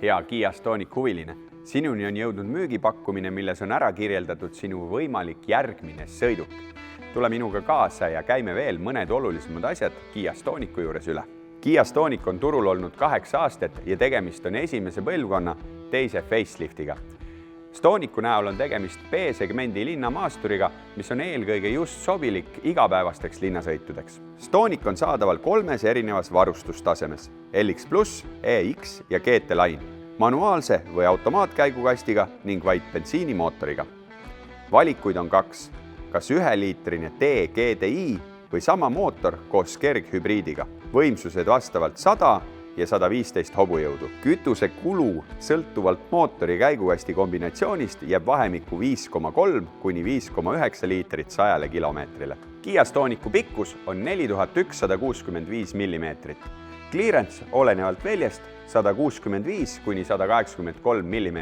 Hea Kiia Stonic huviline, sinuni on jõudnud müügipakkumine, milles on ära kirjeldatud sinu võimalik järgmine sõiduk. Tule minuga kaasa ja käime veel mõned olulisemad asjad Kiia Stonicu juures üle. Kiia Stonic on turul olnud 8 aastat ja tegemist on esimese põlvkonna teise faceliftiga. Stonicu näol on tegemist B-segmendi linnamaasturiga, mis on eelkõige just sobilik igapäevasteks linnasõitudeks. Stonic on saadaval 3 erinevas varustustasemes: LX+, EX ja GT Line, manuaalse või automaatkäigukastiga ning vaid bensiinimootoriga. Valikuid on 2, kas 1-liitrine T-GDI või sama mootor koos kerghübriidiga. Võimsused vastavalt 100 ja 115 hobujõudu. Kütuse kulu sõltuvalt mootori käigukasti kombinatsioonist jääb vahemikku 5,3 kuni 5,9 liitrit 100 kilomeetrile. Kiia Stonicu pikkus on 4165 mm. Clearance olenevalt väljast 165 kuni 183 mm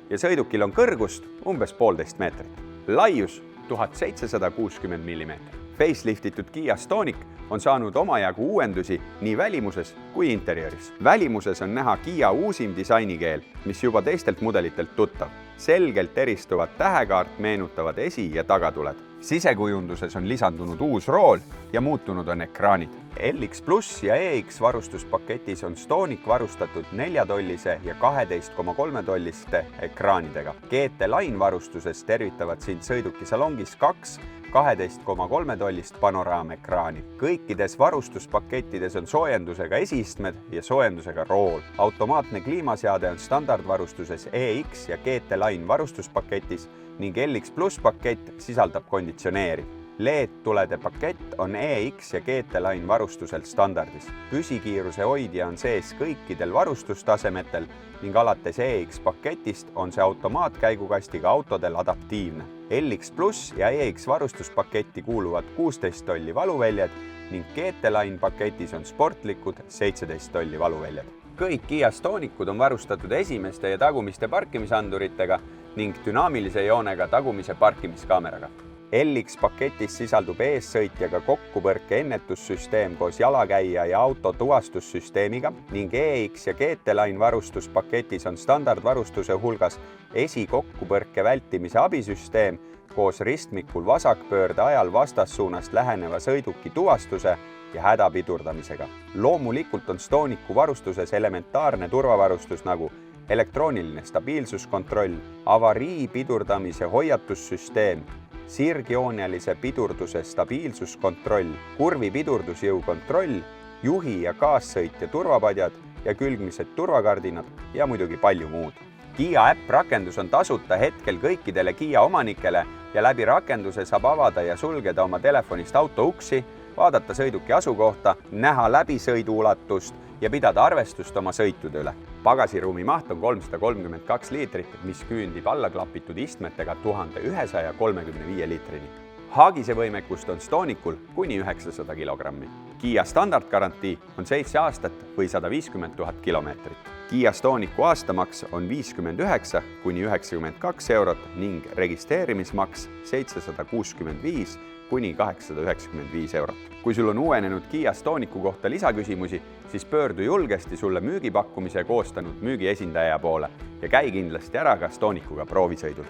ja sõidukil on kõrgust umbes 1,5 meetrit. Laius 1760 mm. Faceliftitud Kiia Stonic on saanud omajagu uuendusi nii välimuses kui interiööris. Välimuses on näha Kiia uusim disainikeel, mis juba teistelt mudelitelt tuttav. Selgelt eristuvad tähekaart meenutavad esi- ja tagatuled. Sisekujunduses on lisandunud uus rool ja muutunud on ekraanid. LX+ ja EX varustuspaketis on Stonic varustatud 4-tollise ja 12,3-tolliste ekraanidega. GT Line varustuses tervitavad sind sõiduki salongis 2 12,3-tollist panoraamekraani. Kõikides varustuspakettides on soojendusega esiistmed ja soojendusega rool. Automaatne kliimaseade on standardvarustuses EX ja GT Line varustuspaketis ning LX+ pakett sisaldab konditsioneeri. LED-tulede pakett on EX ja GT Line varustusel standardis. Püsikiiruse hoidja on sees kõikidel varustustasemetel ning alates EX paketist on see automaatkäigukastiga autodel adaptiivne. LX+ ja EX varustuspaketti kuuluvad 16 tolli valuväljad ning GT Line paketis on sportlikud 17 tolli valuväljad. Kõik Kiia Stonicud on varustatud esimeste ja tagumiste parkimisanduritega ning dünaamilise joonega tagumise parkimiskaameraga. LX paketis sisaldub eessõitjaga kokkupõrke ennetussüsteem koos jalakäija ja auto tuvastussüsteemiga ning EX ja GT Line varustuspaketis on standardvarustuse hulgas esikokkupõrke vältimise abisüsteem koos ristmikul vasakpöörde ajal vastassuunast läheneva sõiduki tuvastuse ja hädapidurdamisega. Loomulikult on Stonicu varustuses elementaarne turvavarustus nagu elektrooniline stabiilsuskontroll, avarii pidurdamise hoiatussüsteem, sirgjoonelise pidurduse stabiilsuskontroll, kurvi pidurdusjõu kontroll, juhi ja kaassõitja turvapadjad ja külgmised turvakardinad ja muidugi palju muud. Kiia äpp-rakendus on tasuta hetkel kõikidele Kiia omanikele ja läbi rakenduse saab avada ja sulgeda oma telefonist auto uksi, vaadata sõiduki asukohta, näha läbisõiduulatust ja pidada arvestust oma sõitude üle. Pagasiruumi maht on 332 liitrit, mis küündib allaklapitud istmetega 1135 liitrini. Haagise võimekust on Stonicul kuni 900 kilogrammi. Kiia standardgarantii on 7 aastat või 150 000 kilomeetrit. Kiia Stonicu aastamaks on 59 kuni 92 eurot ning registreerimismaks 765 kuni 895 eurot. Kui sul on uuenenud Kiia Stonicu kohta lisaküsimusi, siis pöördu julgesti sulle müügipakkumise koostanud müügiesindaja poole ja käi kindlasti ära ka Stonicuga proovisõidul.